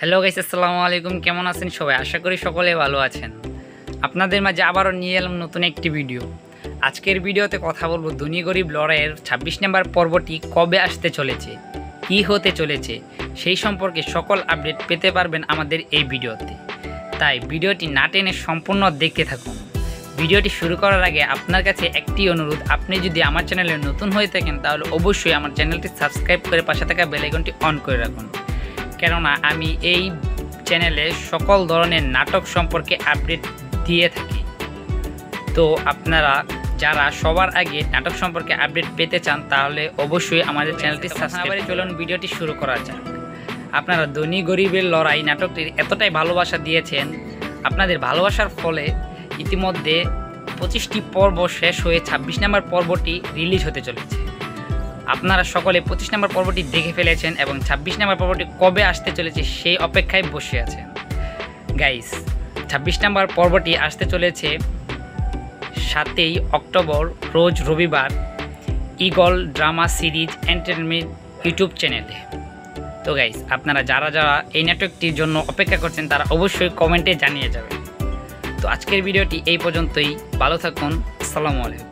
Hello guys, আসসালামু আলাইকুম। কেমন আছেন সবাই? আশা করি সকলে ভালো আছেন। আপনাদের মাঝে আবারও নিয়ে এলাম নতুন একটি ভিডিও। আজকের ভিডিওতে কথা বলবো ধনী গরিব লড়াইয়ের 26 নম্বর পর্বটি কবে আসতে চলেছে, কী হতে চলেছে, সেই সম্পর্কে সকল আপডেট পেতে পারবেন আমাদের এই ভিডিওতে। তাই ভিডিওটি না টেনে সম্পূর্ণ দেখতে থাকুন। ভিডিওটি শুরু করার আগে আপনার কাছে একটি অনুরোধ, আপনি যদি আমার চ্যানেলে নতুন হয়ে থাকেন তাহলে অবশ্যই আমার চ্যানেলটি সাবস্ক্রাইব করে পাশে থাকা বেল আইকনটি অন করে রাখুন, কেননা আমি এই চ্যানেলে সকল ধরনের নাটক সম্পর্কে আপডেট দিয়ে থাকি। তো আপনারা যারা সবার আগে নাটক সম্পর্কে আপডেট পেতে চান তাহলে অবশ্যই আমাদের চ্যানেলটি সাবস্ক্রাইব করে চলুন ভিডিওটি শুরু করা যাক। আপনারা ধনী গরিবের লড়াই নাটকটির এতটাই ভালোবাসা দিয়েছেন, আপনাদের ভালোবাসার ফলে ইতিমধ্যে 25টি পর্ব শেষ হয়ে 26 নম্বর পর্বটি রিলিজ হতে চলেছে। আপনারা সকলে 25 নম্বর পর্বটি দেখে ফেলেছেন এবং 26 নম্বর পর্বটি কবে আসতে চলেছে সেই অপেক্ষায় বসে আছেন। গাইস, 26 নম্বর পর্বটি আসতে চলেছে 7ই অক্টোবর রোজ রবিবার eagle drama series entertainment YouTube চ্যানেলে। তো গাইস, আপনারা যারা যারা এই নাটকটির জন্য অপেক্ষা করছেন তারা অবশ্যই কমেন্টে জানিয়ে যাবেন। তো আজকের ভিডিওটি এই পর্যন্তই। ভালো থাকুন। আসসালামু আলাইকুম।